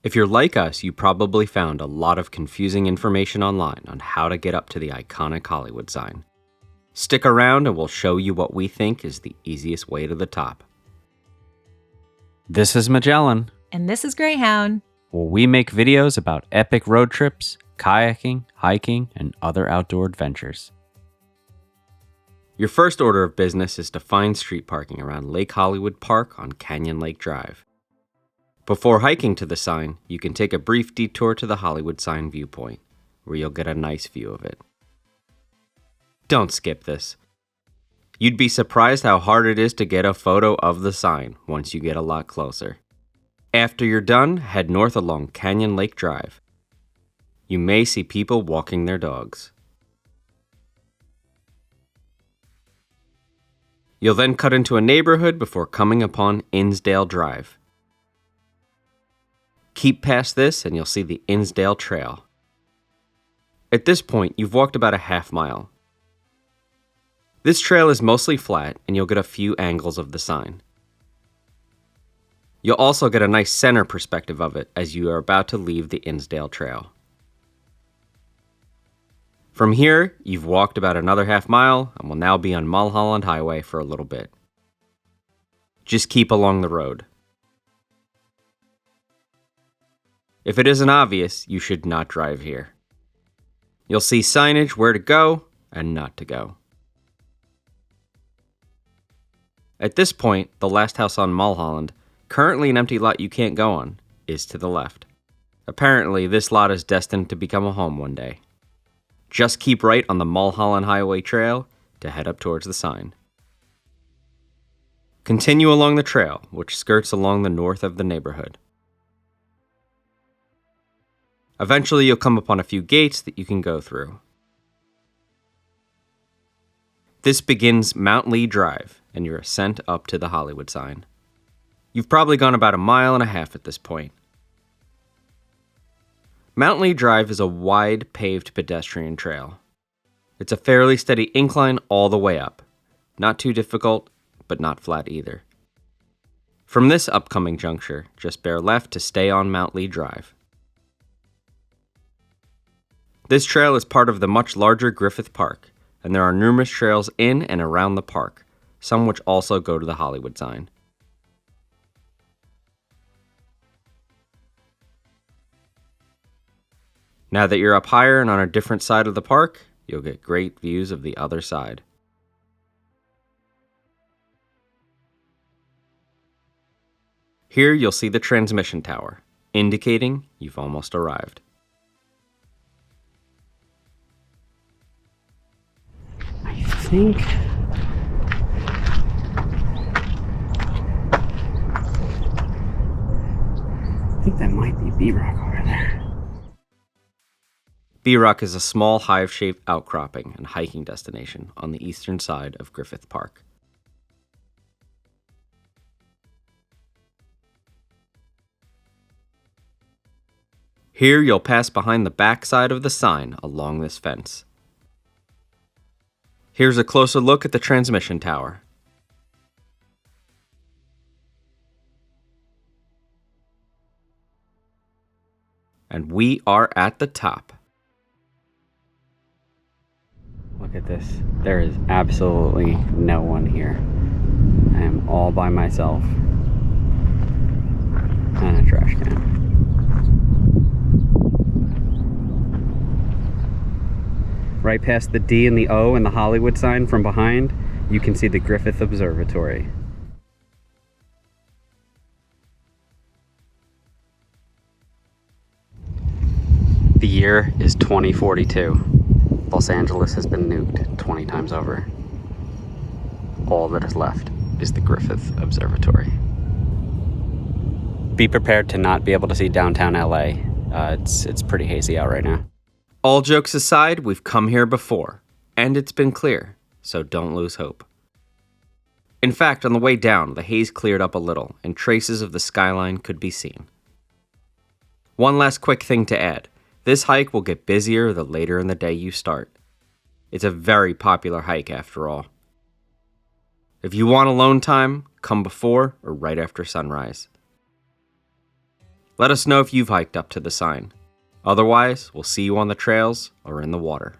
If you're like us, you probably found a lot of confusing information online on how to get up to the iconic Hollywood sign. Stick around and we'll show you what we think is the easiest way to the top. This is Magellan. And this is Greyhound. Where we make videos about epic road trips, kayaking, hiking, and other outdoor adventures. Your first order of business is to find street parking around Lake Hollywood Park on Canyon Lake Drive. Before hiking to the sign, you can take a brief detour to the Hollywood sign viewpoint, where you'll get a nice view of it. Don't skip this. You'd be surprised how hard it is to get a photo of the sign once you get a lot closer. After you're done, head north along Canyon Lake Drive. You may see people walking their dogs. You'll then cut into a neighborhood before coming upon Innsdale Drive. Keep past this and you'll see the Innsdale Trail. At this point, you've walked about a half mile. This trail is mostly flat and you'll get a few angles of the sign. You'll also get a nice center perspective of it as you are about to leave the Innsdale Trail. From here, you've walked about another half mile and will now be on Mulholland Highway for a little bit. Just keep along the road. If it isn't obvious, you should not drive here. You'll see signage where to go and not to go. At this point, the last house on Mulholland, currently an empty lot you can't go on, is to the left. Apparently, this lot is destined to become a home one day. Just keep right on the Mulholland Highway trail to head up towards the sign. Continue along the trail, which skirts along the north of the neighborhood. Eventually, you'll come upon a few gates that you can go through. This begins Mount Lee Drive and your ascent up to the Hollywood sign. You've probably gone about a mile and a half at this point. Mount Lee Drive is a wide, paved pedestrian trail. It's a fairly steady incline all the way up. Not too difficult, but not flat either. From this upcoming juncture, just bear left to stay on Mount Lee Drive. This trail is part of the much larger Griffith Park, and there are numerous trails in and around the park, some which also go to the Hollywood sign. Now that you're up higher and on a different side of the park, you'll get great views of the other side. Here you'll see the transmission tower, indicating you've almost arrived. I think that might be B-Rock over there. B-Rock is a small hive-shaped outcropping and hiking destination on the eastern side of Griffith Park. Here you'll pass behind the back side of the sign along this fence. Here's a closer look at the transmission tower. And we are at the top. Look at this. There is absolutely no one here. I am all by myself. And a trash can. Right past the D and the O and the Hollywood sign from behind, you can see the Griffith Observatory. The year is 2042. Los Angeles has been nuked 20 times over. All that is left is the Griffith Observatory. Be prepared to not be able to see downtown LA. It's pretty hazy out right now. All jokes aside, we've come here before, and it's been clear, so don't lose hope. In fact, on the way down, the haze cleared up a little, and traces of the skyline could be seen. One last quick thing to add. This hike will get busier the later in the day you start. It's a very popular hike after all. If you want alone time, come before or right after sunrise. Let us know if you've hiked up to the sign. Otherwise, we'll see you on the trails or in the water.